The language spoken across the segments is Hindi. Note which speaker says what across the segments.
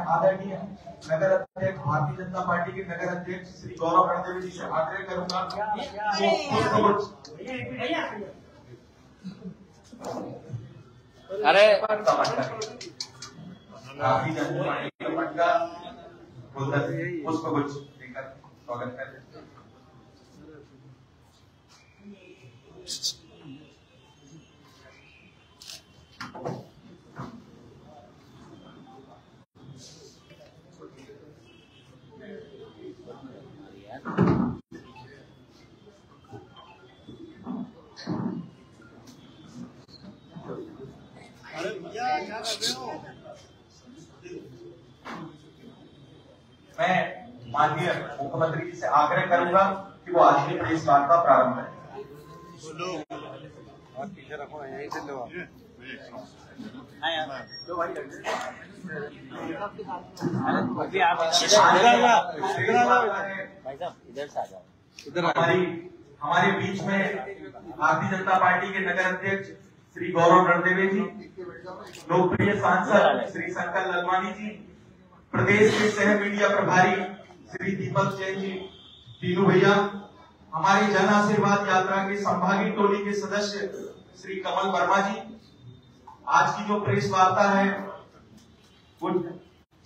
Speaker 1: आदरणीय नगर अध्यक्ष भारतीय जनता पार्टी के नगर अध्यक्ष श्री गौरव रणदेवी जी से आग्रह करूंगा
Speaker 2: अरे
Speaker 1: भारतीय जनता पार्टी के पटका पुष्पगुच्छ देकर स्वागत करते हैं। मैं माननीय मुख्यमंत्री जी से आग्रह करूंगा कि वो आज की प्रेस वार्ता प्रारंभ करें। हमारे बीच में भारतीय जनता पार्टी के नगर अध्यक्ष श्री गौरव रणदेवी जी, लोकप्रिय सांसद श्री शंकर ललवानी जी, प्रदेश के सह मीडिया प्रभारी श्री दीपक जैन जी, तीनों भैया, हमारी जन आशीर्वाद यात्रा के संभागीय टोली के सदस्य श्री कमल वर्मा जी। आज की जो प्रेस वार्ता है वो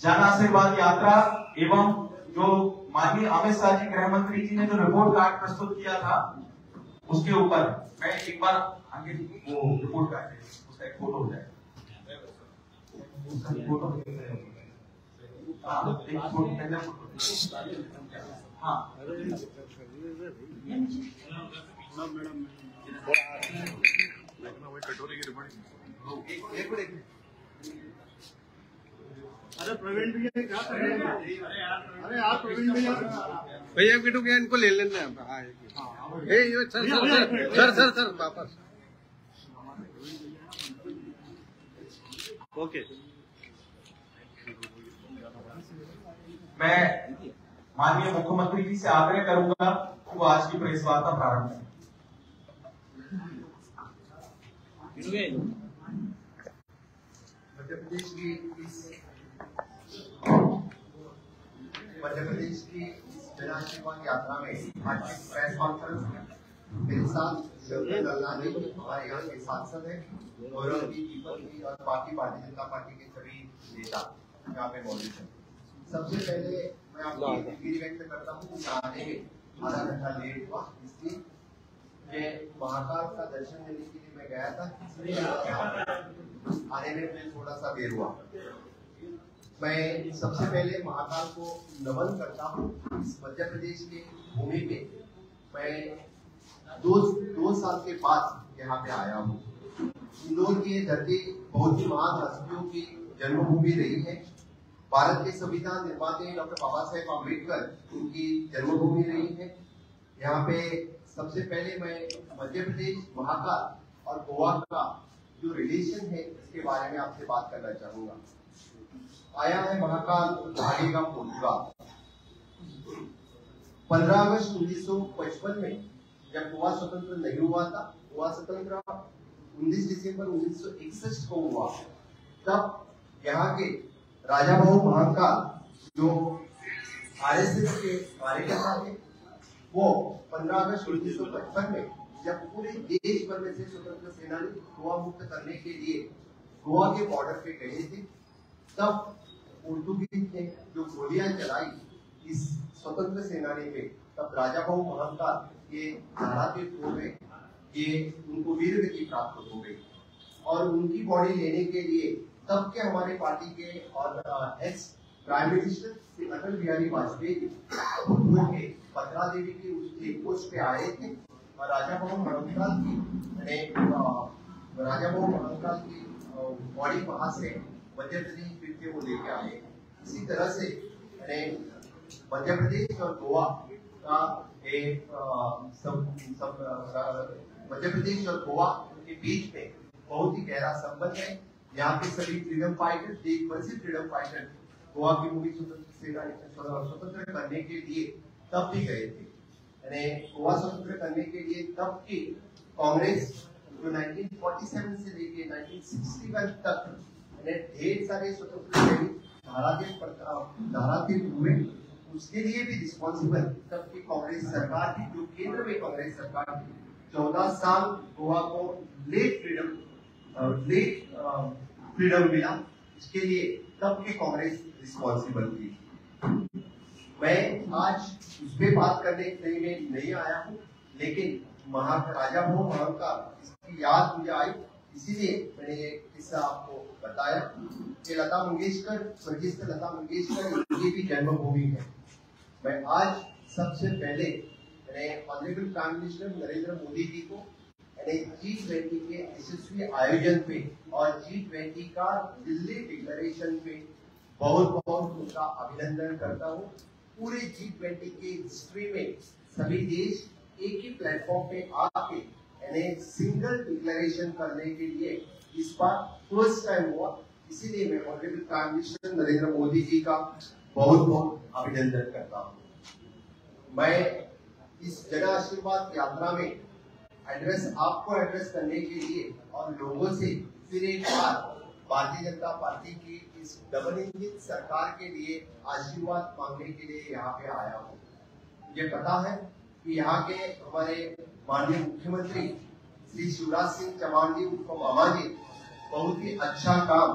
Speaker 1: जन आशीर्वाद यात्रा एवं जो माननीय अमित शाह जी गृह मंत्री जी ने जो रिपोर्ट कार्ड प्रस्तुत किया था उसके ऊपर मैं एक बार आगे वो रिपोर्ट कार्ड है उसका एक फोटो हो जाए।
Speaker 3: अरे प्रवीण भैया क्या कर रहे हैं? अरे आप प्रवीण भैया
Speaker 4: किटू क्या इनको ले लेना है। सर वापस
Speaker 3: ओके।
Speaker 1: मैं माननीय मुख्यमंत्री जी से आग्रह करूंगा कि वो आज की प्रेस वार्ता प्रारंभ करें।
Speaker 5: मध्य प्रदेश की जन आशीर्वाद यात्रा में आज की प्रेस कॉन्फ्रेंस में मेरे साथ शंकर ललवानी हमारे यहाँ के सांसद हैं, गौरव जी, दीपक जी और बाकी भारतीय जनता पार्टी के सभी नेता यहाँ पे मौजूद हैं। सबसे पहले मैं आपको दिलगिरी व्यक्त करता हूँ कि आने में आधा घंटा लेट हुआ, इसलिए महाकाल का दर्शन लेने के लिए मैं गया था, इसलिए आने में मुझे थोड़ा सा देर हुआ। मैं सबसे पहले महाकाल को नमन करता हूँ। इस मध्य प्रदेश के भूमि पे मैं दो साल के बाद यहाँ पे आया हूँ। इंदौर की धरती बहुत ही महान हस्तियों की जन्मभूमि रही है। भारत के संविधान निर्माता डॉक्टर बाबा साहेब अम्बेडकर उनकी जन्मभूमि रही है। यहाँ पे सबसे पहले मैं मध्य प्रदेश, महाकाल और गोवा का जो रिलेशन है इसके बारे में आपसे बात करना चाहूंगा। आया है महाकाल, भागेगा पोर्तुगाल। 15 अगस्त 1955 में जब गोवा स्वतंत्र नहीं हुआ था, गोवा स्वतंत्र 19 दिसंबर 1961 को हुआ, तब यहाँ के राजा भाऊ महाकाल जो आरएसएस के कार्यकर्ता थे, वो 15 अगस्त 1955 में जब पूरे देश भर में से स्वतंत्र सेनानी गोवा मुक्त करने के लिए गोवा के बॉर्डर पे गए थे, तब पोर्तुगीज ने जो गोलियां चलाई इस स्वतंत्र सेनानी पे, तब राजा भाऊ महाकाल ये नारायण हो गए, ये उनको वीरगति प्राप्त हो गई और उनकी बॉडी लेने के लिए तब के हमारे पार्टी के और ex prime minister Shri Atal Bihari Vajpayee के पत्रा देवी की उस चेक पोस्ट पे आए थे और राजा भाऊ महाकाल की बॉडी वहां से मध्य प्रदेश फिर के वो लेके आए। इसी तरह से मध्य प्रदेश और गोवा का एक मध्य प्रदेश और गोवा के बीच में बहुत ही गहरा संबंध है। यहाँ के सभी फ्रीडम फाइटर, देश भर से फ्रीडम फाइटर गोवा की भूमि स्वतंत्र करने के लिए तब भी गए थे। गोवा स्वतंत्र करने के लिए तब की कांग्रेस जो 1947 से लेके 1961 तक ढेर सारे स्वतंत्र सैनिक धारातीत हुए, उसके लिए भी रिस्पॉन्सिबल तब की कांग्रेस सरकार थी, जो केंद्र में कांग्रेस सरकार थी। 14 साल गोवा को लेट फ्रीडम मिला, इसके लिए तब की कांग्रेस रिस्पॉन्सिबल थी। मैं आज उस पे बात करने के लिए नहीं आया हूँ, लेकिन महाराजा भो महाकाल इसकी याद मुझे आई, इसीलिए मैंने ये किस्सा आपको बताया कि लता मंगेशकर, स्वर्गीय लता मंगेशकर इनकी भी जन्मभूमि है। मैं आज सबसे पहले honourable prime minister Narendra Modi ji को G20 के यशस्वी आयोजन पे और G20 का दिल्ली डिक्लेरेशन पे बहुत बहुत उनका अभिनंदन करता हूँ। पूरे G20 के हिस्ट्री में सभी देश एक ही प्लेटफॉर्म पे आके सिंगल डिक्लेरेशन करने के लिए इस बार फर्स्ट टाइम हुआ, इसीलिए मैं honourable prime minister Narendra Modi ji का बहुत बहुत अभिनंदन करता हूँ। मैं इस जन आशीर्वाद यात्रा में आपको एड्रेस करने के लिए और लोगों से फिर एक बार भारतीय जनता पार्टी की इस डबल इंजन सरकार के लिए आशीर्वाद मांगने के लिए यहाँ पे आया हूँ। मुझे पता है कि यहाँ के हमारे माननीय मुख्यमंत्री श्री शिवराज सिंह चौहान जी उनको मामा जी बहुत ही अच्छा काम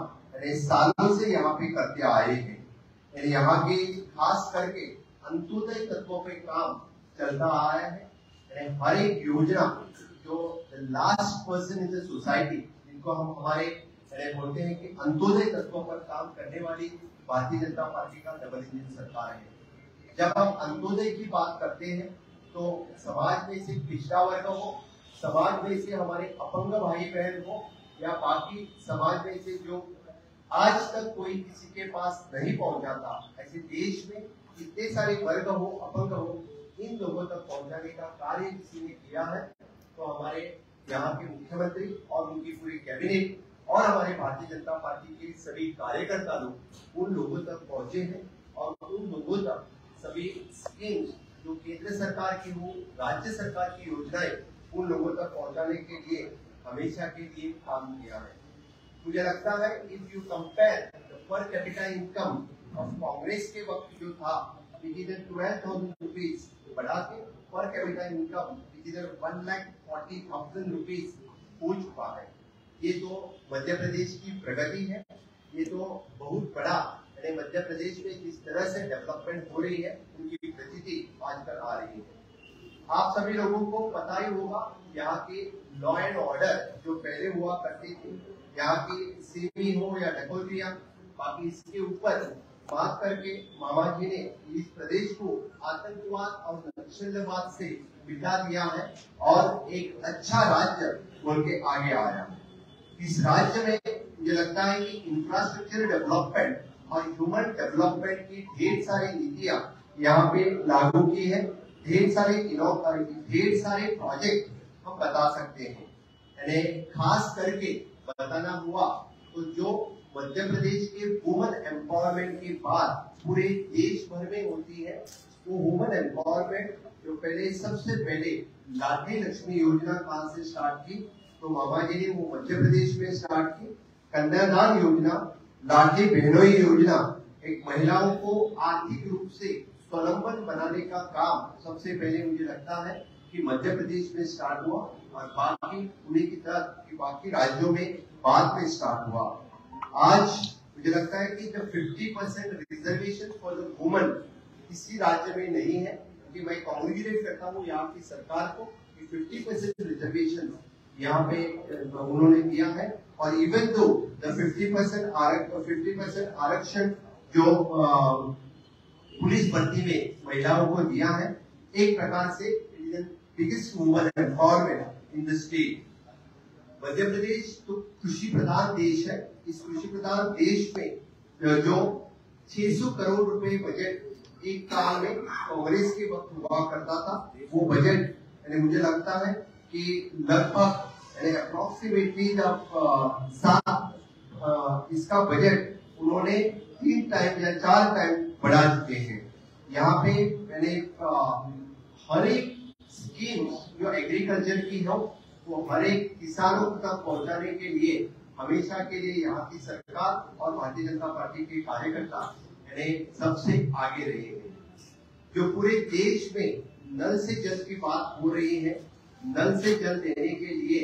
Speaker 5: सालों से यहाँ पे करते आए हैं। यहाँ के खास करके अंत्योदय तत्वों पे काम चलता आया है। हर एक योजना जो last person in the society, जिनको हम हमारे बोलते हैं कि अंत्योदय तत्वों पर काम करने वाली भारतीय जनता पार्टी का डबल इंजन सरकार है। जब हम अंत्योदय की बात करते हैं तो समाज में से पिछड़ा वर्ग हो, समाज में से हमारे अपंग भाई बहन हो, या बाकी समाज में से जो आज तक कोई किसी के पास नहीं पहुंचा था, ऐसे देश में इतने सारे वर्ग हो, अपंग हो, इन लोगों तक पहुंचाने का कार्य किसी ने किया है तो हमारे यहाँ के मुख्यमंत्री और उनकी पूरी कैबिनेट और हमारे भारतीय जनता पार्टी के सभी कार्यकर्ता लोग उन लोगों तक पहुंचे हैं और उन लोगों तक सभी स्कीम्स जो केंद्र सरकार की हो, राज्य सरकार की योजनाएं उन लोगों तक पहुंचाने के लिए हमेशा के लिए काम किया है। मुझे लगता है if you compare the per capita income of Congress के वक्त जो था 12,000 रुपीज बढ़ा के पर कैपिटा इनकम 1,40,000 रुपीज हो चुका है। ये तो मध्य प्रदेश की प्रगति है, ये तो बहुत बड़ा मध्य प्रदेश में जिस तरह से डेवलपमेंट हो रही है उनकी प्रतीति आजकल आ रही है। आप सभी लोगों को पता ही होगा यहाँ के लॉ एंड ऑर्डर जो पहले हुआ करते थे, यहाँ की सिमी हो या डकैतियां, बाकी इसके ऊपर बात करके मामा जी ने इस प्रदेश को आतंकवाद और नक्सलवाद से मिटा दिया है और एक अच्छा राज्य बोल के आगे आया। इस राज्य में मुझे लगता है कि इंफ्रास्ट्रक्चर डेवलपमेंट और ह्यूमन डेवलपमेंट की ढेर सारी नीतियां यहाँ पे लागू की है, ढेर सारे प्रोजेक्ट हम बता सकते हैं। खास करके बताना हुआ तो जो मध्य प्रदेश के वुमन एम्पावरमेंट की बात पूरे देश भर में होती है, वो वुमन एम्पावरमेंट जो पहले सबसे पहले लाडली लक्ष्मी योजना कहाँ से स्टार्ट की तो मामा जी ने वो मध्य प्रदेश में स्टार्ट की। कन्यादान योजना, लाडली बहनोई योजना एक महिलाओं को आर्थिक रूप से स्वावलंबन बनाने का काम सबसे पहले मुझे लगता है कि मध्य प्रदेश में स्टार्ट हुआ और बाकी उन्हीं की तरह कि बाकी राज्यों में बाद में स्टार्ट हुआ। आज मुझे लगता है कि जब 50% रिजर्वेशन फॉर द वुमन किसी राज्य में नहीं है, कि मैं कांग्रेचुलेट करता हूँ यहाँ की सरकार को कि 50% रिजर्वेशन यहाँ पे उन्होंने दिया है। और इवन दो द 50% आरक्षण जो पुलिस भर्ती में महिलाओं को दिया है, एक प्रकार से biggest woman empowerment in the state. Madhya Pradesh तो कृषि प्रधान देश है, इस कृषि प्रधान देश में जो 600 करोड़ रुपए बजट एक काल में कांग्रेस के वक्त हुआ करता था, वो बजट मुझे लगता है कि लगभग अप्रोक्सीमेटली इसका बजट उन्होंने 3 टाइम या 4 टाइम बढ़ा चुके हैं। यहाँ पे मैंने हर एक स्कीम जो एग्रीकल्चर की हो वो हर एक किसानों तक पहुंचाने के लिए हमेशा के लिए यहाँ की सरकार और भारतीय जनता पार्टी के कार्यकर्ता सबसे आगे रहे हैं। जो पूरे देश में नल से जल की बात हो रही है, नल से जल देने के लिए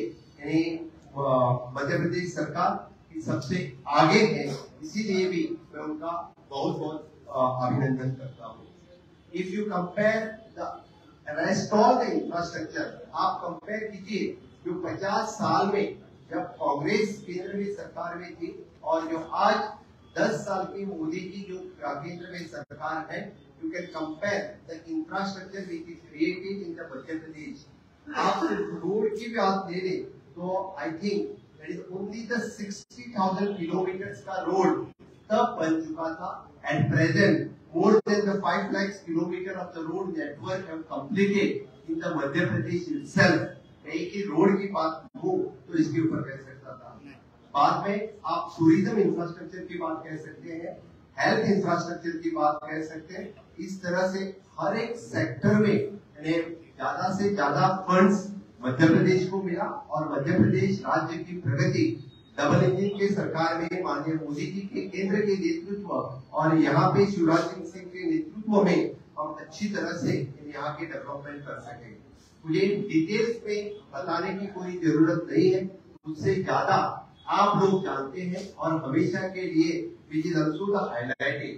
Speaker 5: मध्य प्रदेश सरकार की सबसे आगे है, इसीलिए भी मैं उनका बहुत बहुत अभिनंदन करता हूँ। If you compare the rest of the infrastructure, आप कंपेयर कीजिए जो 50 साल में जब कांग्रेस केंद्र में सरकार में थी और जो आज 10 साल की मोदी की जो केंद्र में सरकार है, you can compare the infrastructure which is created in the Madhya Pradesh. आप रोड की बात ले लें तो I think that is only the 60,000 kilometers का रोड तब बन चुका था, and present more than the 5 lakhs kilometer of the road network have completed in the Madhya Pradesh itself. एक ही रोड की बात हो तो इसके ऊपर कह सकता था। बाद में आप टूरिज्म इंफ्रास्ट्रक्चर की बात कह सकते हैं, हेल्थ इंफ्रास्ट्रक्चर की बात कह सकते हैं। इस तरह से हर एक सेक्टर में ज्यादा से ज्यादा फंड्स मध्य प्रदेश को मिला और मध्य प्रदेश राज्य की प्रगति डबल इंजन के सरकार में माननीय मोदी जी के केंद्र के नेतृत्व और यहाँ पे शिवराज सिंह के नेतृत्व में हम अच्छी तरह से यहाँ के डेवलपमेंट कर सके। मुझे डिटेल्स में बताने की कोई जरूरत नहीं है, उससे ज्यादा आप लोग जानते हैं और हमेशा के लिए which is also the highlighted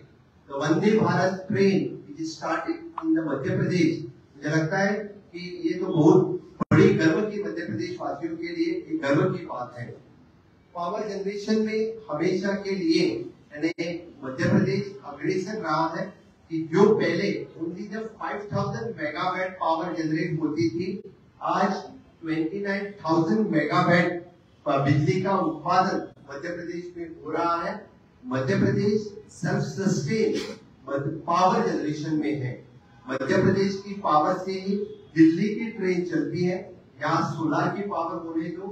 Speaker 5: the Vande Bharat train which is started in the Madhya Pradesh. मुझे लगता है कि ये तो बहुत बड़ी गर्व की मध्य प्रदेश वासियों के लिए एक गर्व की बात है। पावर जनरेशन में हमेशा के लिए मध्य प्रदेश अग्रेसर रहा है कि जो पहले ओनली जब 5000 मेगावाट पावर जनरेट होती थी, आज 29,000 मेगावाट बिजली का उत्पादन मध्य प्रदेश में हो रहा है। Madhya Pradesh self sustain power generation में है। मध्य प्रदेश की पावर से ही दिल्ली की ट्रेन चलती है, या सोलर की पावर होने दो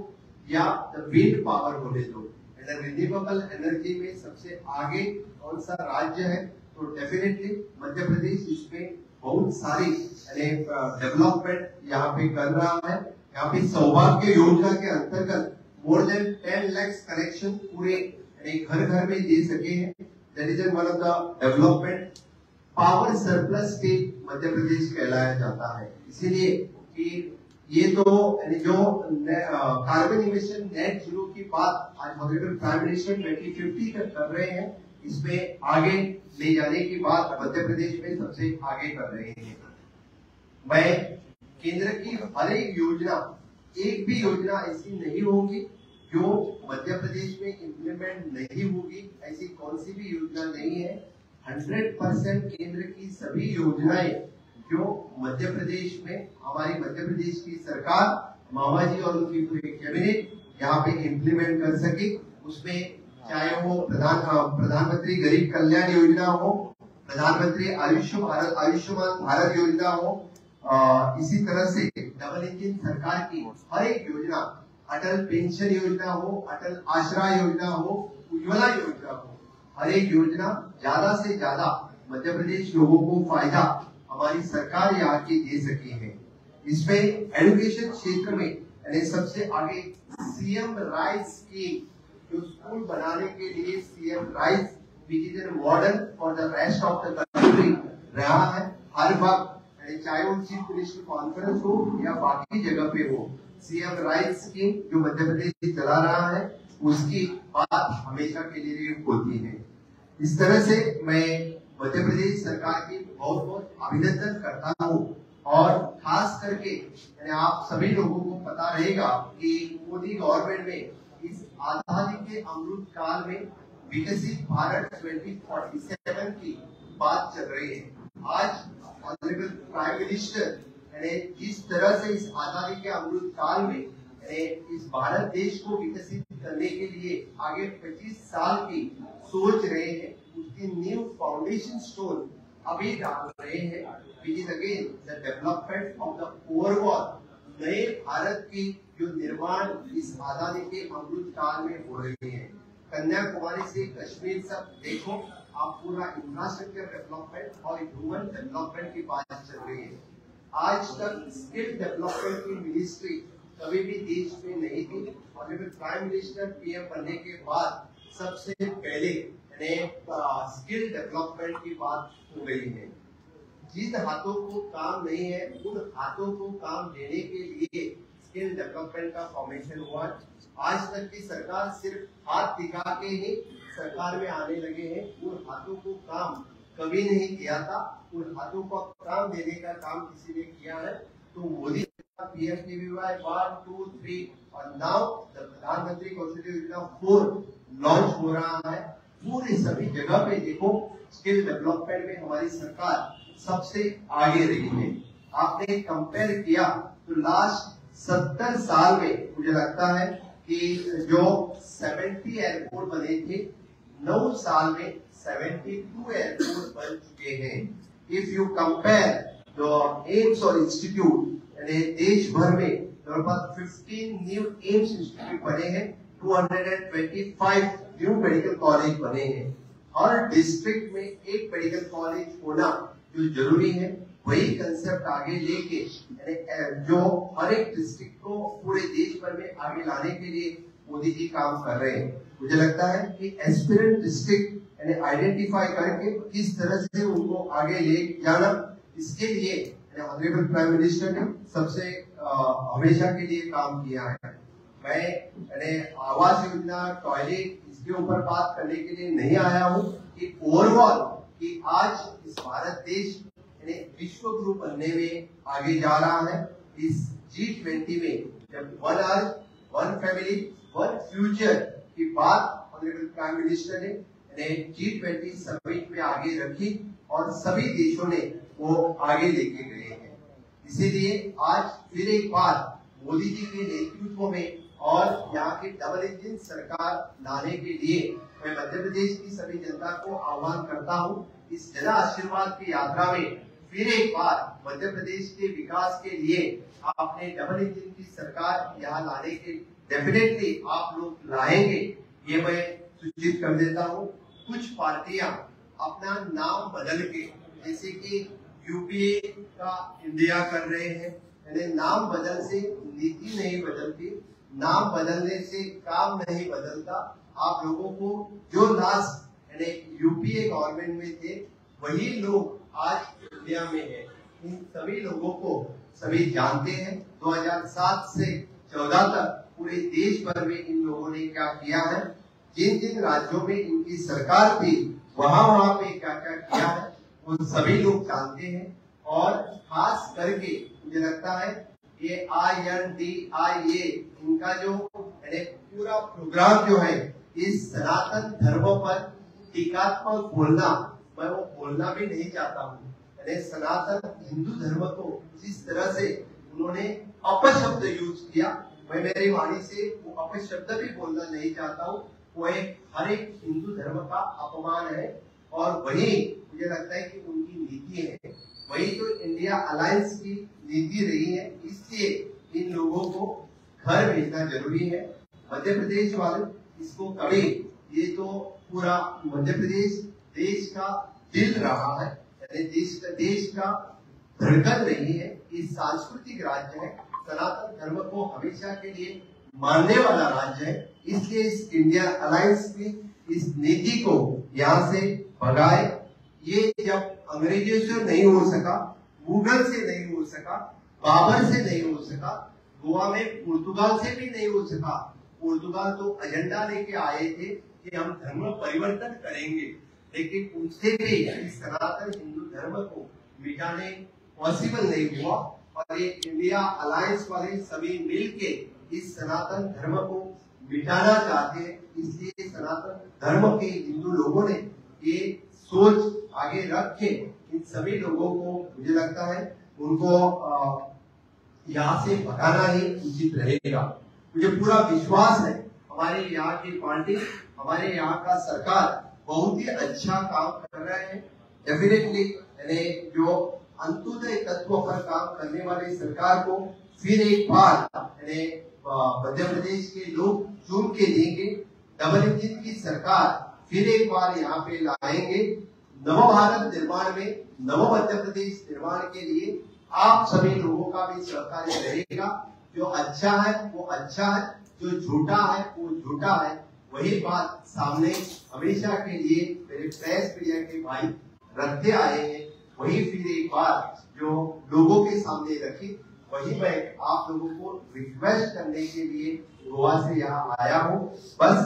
Speaker 5: या विंड पावर होने दो। रिन्यूएबल एनर्जी में सबसे आगे कौन सा राज्य है, तो डेफिनेटली मध्य प्रदेश इसमें बहुत सारी डेवलपमेंट यहाँ पे कर रहा है। यहाँ पे सौभाग्य योजना के अंतर्गत मोर देन 10 लाख कनेक्शन पूरे घर घर में दे सके हैं। That is one of the development. Power surplus state Madhya Pradesh कहलाया जाता है, इसीलिए कि ये तो जो कार्बन इमिशन नेट जीरो की बात आज ऑनरेबल प्राइम मिनिस्टर 2050 तक कर रहे हैं, इसमें आगे ले जाने की बात मध्य प्रदेश में सबसे आगे कर रहे हैं। मैं केंद्र की हर एक योजना, एक भी योजना ऐसी नहीं होगी जो मध्य प्रदेश में इम्प्लीमेंट नहीं होगी, ऐसी कौन सी भी योजना नहीं है। 100% केंद्र की सभी योजनाएं जो मध्य प्रदेश में हमारी मध्य प्रदेश की सरकार, मामा जी और उनकी पूरी कैबिनेट यहाँ पे इम्प्लीमेंट कर सके, उसमें चाहे वो प्रधानमंत्री गरीब कल्याण योजना हो, प्रधानमंत्री आयुष्मान भारत योजना हो, इसी तरह से डबल इंजन सरकार की हर एक योजना, अटल पेंशन योजना हो, अटल आश्रा योजना हो, उज्ज्वला योजना हो, हर एक योजना ज्यादा से ज्यादा मध्य प्रदेश लोगों को फायदा हमारी सरकार यहाँ की दे सकी है। इसमें एजुकेशन क्षेत्र में सबसे आगे सीएम राइज स्कीम, जो स्कूल बनाने के लिए CM rise which is a model for the rest of the country रहा है। हर वक्त चाहे वो चीफ मिनिस्टर कॉन्फ्रेंस हो या बाकी जगह पे हो, सीएम राइज स्कीम जो मध्य प्रदेश चला रहा है उसकी बात हमेशा के लिए होती है। इस तरह से मैं मध्य प्रदेश सरकार की बहुत बहुत अभिनंदन करता हूँ और खास करके आप सभी लोगों को पता रहेगा कि मोदी गवर्नमेंट में इस आजादी के अमृत काल में विकसित भारत 2047 की बात चल रही है। आज ऑनरेबल प्राइम मिनिस्टर जिस तरह से इस आजादी के अमृत काल में इस भारत देश को विकसित करने के लिए आगे 25 साल की सोच रहे हैं, उसकी न्यू फाउंडेशन स्टोन अभी डाल रहे हैं, which is again the development of the overall नए भारत की जो निर्माण इस आजादी के अमृत काल में हो रही है। कन्याकुमारी से कश्मीर तक देखो, आप पूरा इंफ्रास्ट्रक्चर डेवलपमेंट और ह्यूमन डेवलपमेंट की बात चल रही है। आज तक स्किल डेवलपमेंट की मिनिस्ट्री कभी भी देश में नहीं थी। ऑनरेबल प्राइम मिनिस्टर पीएम बनने के बाद सबसे पहले स्किल डेवलपमेंट की बात हो गई है। जिन हाथों को काम नहीं है उन हाथों को काम देने के लिए स्किल डेवलपमेंट का फॉर्मेशन हुआ। आज तक की सरकार सिर्फ हाथ दिखा के ही सरकार में आने लगे हैं, उन हाथों को काम कभी नहीं किया था। उन हाथों को काम देने का काम किसी ने किया है तो मोदी PMKVY 1, 2, 3 और नाउ प्रधानमंत्री कौशल योजना 4 लॉन्च हो रहा है। पूरे सभी जगह पे देखो स्किल डेवलपमेंट में हमारी सरकार सबसे आगे रही है। आपने कंपेयर किया तो लास्ट 70 साल में मुझे लगता है कि जो 70 एयरपोर्ट बने थे 9 साल में 72 एयरपोर्ट बन चुके हैं। If you compare the AIIMS और इंस्टीट्यूट देश भर में लगभग 15 न्यू एम्स इंस्टीट्यूट बने हैं, 225 न्यू मेडिकल कॉलेज बने हैं। हर डिस्ट्रिक्ट में एक मेडिकल कॉलेज होना जो जरूरी है, वही कंसेप्ट आगे लेके जो हर एक डिस्ट्रिक्ट को पूरे देश भर में आगे लाने के लिए मोदी जी काम कर रहे हैं। मुझे लगता है कि एस्पिरेंट डिस्ट्रिक्ट आइडेंटिफाई करके किस तरह से उनको आगे ले जाना, इसके लिए ऑनरेबल प्राइम मिनिस्टर ने सबसे हमेशा के लिए काम किया है। मैं आवास योजना, टॉयलेट, इसके ऊपर बात करने के लिए नहीं आया हूँ कि ओवरऑल कि आज इस भारत देश विश्व गुरु बनने में आगे जा रहा है। इस G20 में जब 1 अर्थ 1 फैमिली 1 फ्यूचर की बात ऑनरेबल प्राइम मिनिस्टर ने G20 समिट में आगे रखी और सभी देशों ने वो आगे लेके गए हैं। इसीलिए आज फिर एक बार मोदी जी के नेतृत्व में और यहाँ की डबल इंजन सरकार लाने के लिए मैं मध्य प्रदेश की सभी जनता को आह्वान करता हूँ, इस जन आशीर्वाद की यात्रा में फिर एक बार मध्य प्रदेश के विकास के लिए आपने डबल इंजन की सरकार यहाँ लाने के डेफिनेटली आप लोग लाएंगे, ये मैं सूचित कर देता हूँ। कुछ पार्टियां अपना नाम बदल के, जैसे कि यूपीए का इंडिया कर रहे हैं, नाम बदल से नीति नहीं बदलती, नाम बदलने से काम नहीं बदलता। आप लोगों को जो लास्ट यूपीए गवर्नमेंट में थे वही लोग आज इंडिया में है। इन सभी लोगों को सभी जानते हैं। 2007 से 14 तक पूरे देश भर में इन लोगों ने क्या किया है, जिन जिन राज्यों में इनकी सरकार थी वहां पे क्या क्या किया है वो सभी लोग जानते हैं। और खास करके मुझे लगता है ये INDIA इनका जो पूरा प्रोग्राम जो है इस सनातन धर्म पर टीकात्मक बोलना, मैं वो बोलना भी नहीं चाहता हूँ। सनातन हिंदू धर्म को जिस तरह से उन्होंने अपशब्द यूज किया, मैं मेरी वाणी से वो अपशब्द भी बोलना नहीं चाहता हूँ। वो एक हर एक हिंदू धर्म का अपमान है और वही मुझे लगता है कि उनकी नीति है, वही तो इंडिया अलायंस की नीति रही है। इसलिए इन लोगों को घर भेजना जरूरी है। मध्य प्रदेश वाले इसको कभी, ये तो पूरा मध्य प्रदेश देश का दिल रहा है, देश का धड़कन नहीं है, इस सांस्कृतिक राज्य है, सनातन धर्म को हमेशा के लिए मानने वाला राज्य है। इसलिए इस इंडिया अलायंस की इस नीति को यहाँ से भगाए। ये जब अंग्रेजों से नहीं हो सका, मुगल से नहीं हो सका, बाबर से नहीं हो सका, गोवा में पुर्तगाल से भी नहीं हो सका। पुर्तगाल तो एजेंडा लेके आए थे कि हम धर्म परिवर्तन करेंगे, लेकिन उनसे भी इस सनातन हिंदू धर्म को मिटाने पॉसिबल नहीं हुआ। और ये इंडिया अलायंस वाले सभी मिलके इस सनातन धर्म को मिटाना चाहते हैं। इसलिए सनातन धर्म के हिंदू लोगों ने ये सोच आगे रख के इन सभी लोगों को मुझे लगता है उनको यहाँ से भगाना ही उचित रहेगा। मुझे पूरा विश्वास है हमारे यहाँ की पार्टी, हमारे यहाँ का सरकार बहुत ही अच्छा काम कर रहे हैं। डेफिनेटली जो अंत्योदय तत्व पर काम करने वाली सरकार को फिर एक बार मध्य प्रदेश के लोग चुन के देंगे। डबल इंजन की सरकार फिर एक बार यहाँ पे लाएंगे। नव भारत निर्माण में, नव मध्य प्रदेश निर्माण के लिए आप सभी लोगों का भी सहकार्य रहेगा। जो अच्छा है वो अच्छा है, जो झूठा है वो झूठा है। वही बात सामने हमेशा के लिए मेरे प्रेस मीडिया के भाई रखते आए हैं, वही फिर एक बार जो लोगों के सामने रखी, वही मैं आप लोगों को रिक्वेस्ट करने के लिए गोवा से यहाँ आया हूँ। बस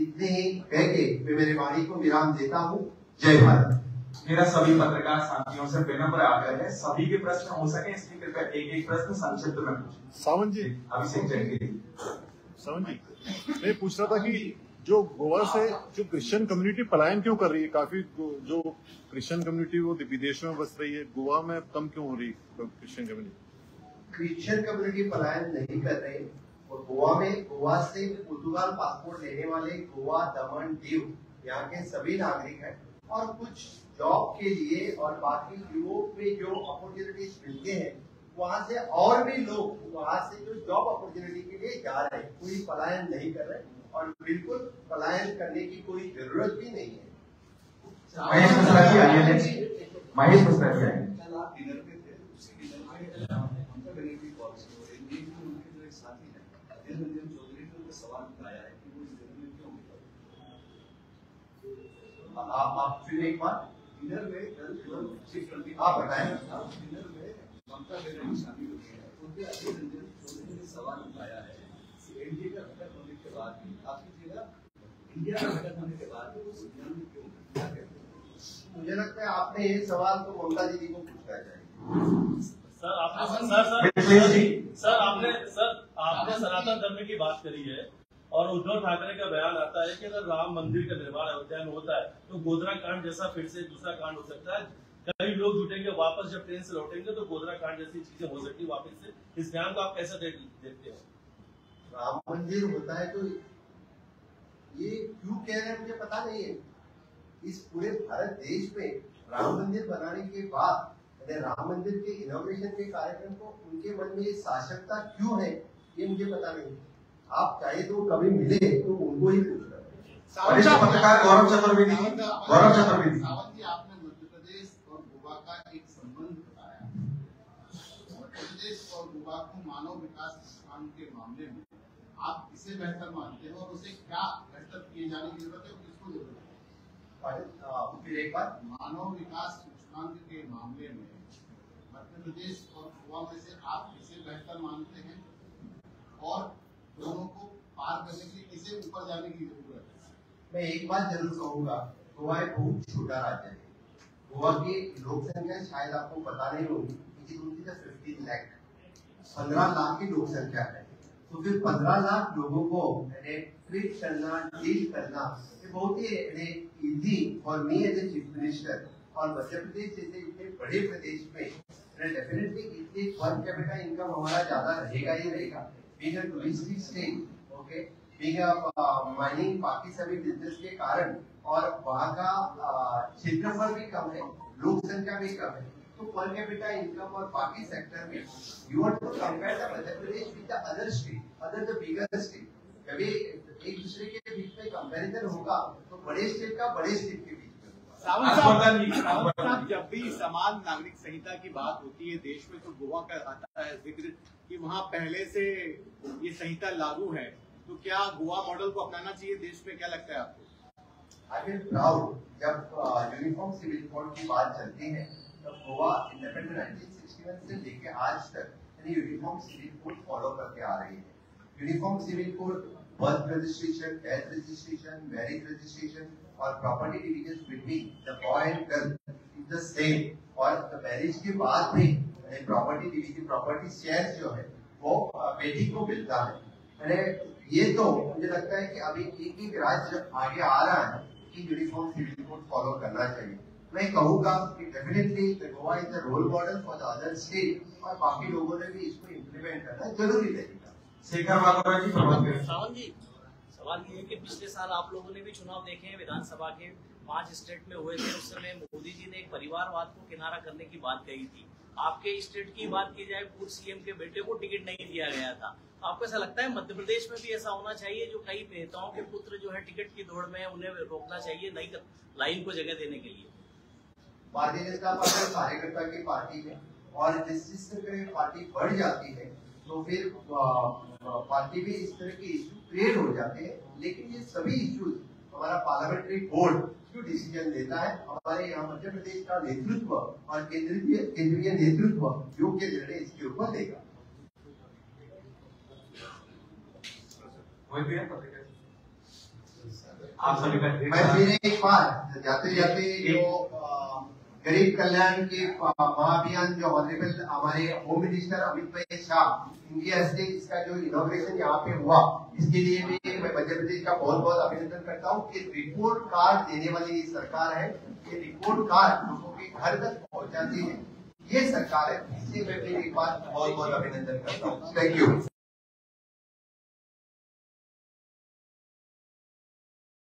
Speaker 5: इतने ही कह के मैं मेरे वाणी को विराम देता हूँ। जय भारत।
Speaker 1: मेरा सभी पत्रकार साथियों से विनम्र आग्रह है, सभी के प्रश्न हो सके इसलिए कृपया एक एक प्रश्न संक्षिप्त में पूछें।
Speaker 3: सावंत जी,
Speaker 1: अभिषेक जैन के लिए।
Speaker 3: सावंत जी, मैं पूछ रहा था कि जो गोवा से जो क्रिश्चियन कम्युनिटी पलायन क्यों कर रही है? काफी जो क्रिश्चियन कम्युनिटी वो विदेश में बस रही है, गोवा में कम क्यों हो रही है क्रिश्चियन कम्युनिटी?
Speaker 5: क्रिश्चियन कम्युनिटी पलायन नहीं कर रहे और गोवा से पुर्तगाल पासपोर्ट लेने वाले गोवा, दमन, दीव यहाँ के सभी नागरिक हैं और कुछ जॉब के लिए और बाकी यूरोप में जो अपॉर्चुनिटीज मिलते हैं वहां से और भी लोग वहां से जो जॉब अपॉर्चुनिटी के लिए जा रहे हैं, कोई पलायन नहीं कर रहे और बिल्कुल पलायन करने की कोई जरूरत भी नहीं है।
Speaker 1: महेश मिश्रा जी आइए। महेश मिश्रा जी आइए।
Speaker 5: आप फिर एक बार
Speaker 2: डिनर में कल
Speaker 5: आप बताएं।
Speaker 2: डिनर में ममता बनर्जी शामिल हुई है, उनके अधीर रंजन चौधरी ने सवाल उठाया है एनडीए का घटक होने के बाद भी आप कीजिएगा, इंडिया का घटक होने के बाद भी वो संविधान में क्यों? क्या कहते हैं?
Speaker 5: मुझे लगता है आपने ये सवाल तो ममता दीदी को पूछना चाहिए।
Speaker 6: सर आपने सनातन धर्म की बात करी है और उद्धव ठाकरे का बयान आता है कि अगर राम मंदिर का निर्माण अयोध्या में होता है तो गोधरा कांड जैसा फिर से दूसरा कांड हो सकता है। कई लोग जुटेंगे वापस, जब ट्रेन से लौटेंगे तो गोधरा कांड जैसी चीजें हो सकती है वापस से। इस बयान को आप कैसे देखते हो?
Speaker 5: राम मंदिर होता है तो ये क्यों कह रहे हैं मुझे पता नहीं है। इस पूरे भारत देश में राम मंदिर बनाने के बाद राम मंदिर के इनॉग्रेशन के कार्यक्रम को उनके मन में सार्थकता क्यों है ये मुझे पता नहीं। आप चाहे तो कभी मिले तो उनको ही पूछना।
Speaker 1: वरिष्ठ पत्रकार गौरव चतुर्वेदी।
Speaker 7: सावंत जी, आपने मध्य प्रदेश और गोवा का एक संबंध बताया। मध्य प्रदेश और गोवा को मानव विकास सूचकांक के मामले में आप किसे बेहतर मानते हो और उसे क्या बेहतर किए जाने की जरूरत है, किसको जरूरत है?
Speaker 5: फिर एक बार
Speaker 7: मानव विकास सूचकांक के मामले में मध्य प्रदेश और गोवा में से आप किसे बेहतर मानते हैं और दोनों को पार करने के लिए किसे ऊपर जाने की जरूरत है?
Speaker 5: मैं एक बात जरूर कहूंगा, गोवा एक बहुत छोटा राज्य है। गोवा की लोक संख्या शायद आपको पता नहीं होगी, 15 लाख 15 लाख की लोक संख्या है। तो फिर 15 लाख लोगों को ट्रीट करना, डील करना ये बहुत ही easy for me as a chief minister. और मध्य प्रदेश जैसे इतने बड़े प्रदेश में डेफिनेटली इतने पर कैपिटा इनकम हमारा ज्यादा रहेगा ही रहेगा। Being a touristic state, okay, being a mining बाकी सभी बिजनेस के कारण और वहाँ का क्षेत्रफल भी कम है, लोक संख्या भी कम है, तो पर कैपिटा इनकम और बाकी सेक्टर में you want to compare the Madhya Pradesh with the other state, other the bigger state। कभी एक दूसरे के बीच में कंपैरिजन होगा तो बड़े स्टेट का बड़े स्टेट के बीच में होगा।
Speaker 8: सावंत साहब, जब भी समान नागरिक संहिता की बात होती है देश में तो गोवा का आता है जिक्र कि वहाँ पहले से ये संहिता लागू है, तो क्या गोवा मॉडल को अपनाना चाहिए देश में? क्या लगता है आपको?
Speaker 5: आई फील प्राउड जब यूनिफॉर्म सिविल कोड की बात चलती है तब गोवा इंडिपेंडेंट 1961 से लेकर आज तक यूनिफॉर्म सिविल कोड फॉलो करके आ रही है। Uniform civil code birth registration, death registration, marriage registration और property division between the boy and girl is the same. और मैरिज के बाद भी प्रॉपर्टी डिवीजन, प्रॉपर्टी शेयर जो है वो बेटी को मिलता है। ये तो मुझे लगता है कि अभी एक राज्य जब आगे आ रहा है कि यूनिफॉर्म सिविल कोड फॉलो करना चाहिए। मैं कहूँगा कि definitely Goa is the role model for the other state और बाकी लोगों ने भी इसको इम्प्लीमेंट करना जरूरी रहेगा।
Speaker 1: शेखर बाबू जी,
Speaker 6: सावंत जी, सवाल ये है कि पिछले साल आप लोगों ने भी चुनाव देखे हैं, विधानसभा के 5 स्टेट में हुए थे। उस समय मोदी जी ने एक परिवारवाद को किनारा करने की बात कही थी। आपके स्टेट की बात की जाए, पूर्व सीएम के बेटे को टिकट नहीं दिया गया था। आपको ऐसा लगता है मध्य प्रदेश में भी ऐसा होना चाहिए, जो कई नेताओं के पुत्र जो है टिकट की दौड़ में उन्हें रोकना चाहिए नई लाइन को जगह देने के लिए?
Speaker 5: भारतीय जनता पार्टी कार्यकर्ता की पार्टी है और जिस तरह पार्टी बढ़ जाती है तो फिर पार्टी में इस तरह के इश्यू क्रिएट हो जाते हैं। लेकिन ये सभी इश्यूज हमारा पार्लियामेंट्री बोर्ड जो डिसीजन लेता है, हमारे यहाँ मध्य प्रदेश का नेतृत्व और केंद्रीय नेतृत्व योग्य निर्णय इसके ऊपर लेगा।
Speaker 1: आप सभी का
Speaker 5: मैं फिर एक बार जाते जाते जो गरीब कल्याण के महाअभियान जो ऑनरेबल हमारे होम मिनिस्टर अमित भाई शाह इंडिया से इसका जो इनॉग्रेशन यहाँ पे हुआ, इसके लिए भी मैं मध्य प्रदेश का बहुत बहुत अभिनंदन करता हूँ कि रिपोर्ट कार्ड देने वाली ये सरकार है, ये रिपोर्ट कार्ड लोगों के घर तक पहुँचाती है, ये सरकार है। इसलिए मैं फिर एक बार बहुत बहुत अभिनंदन करता हूँ। Thank you.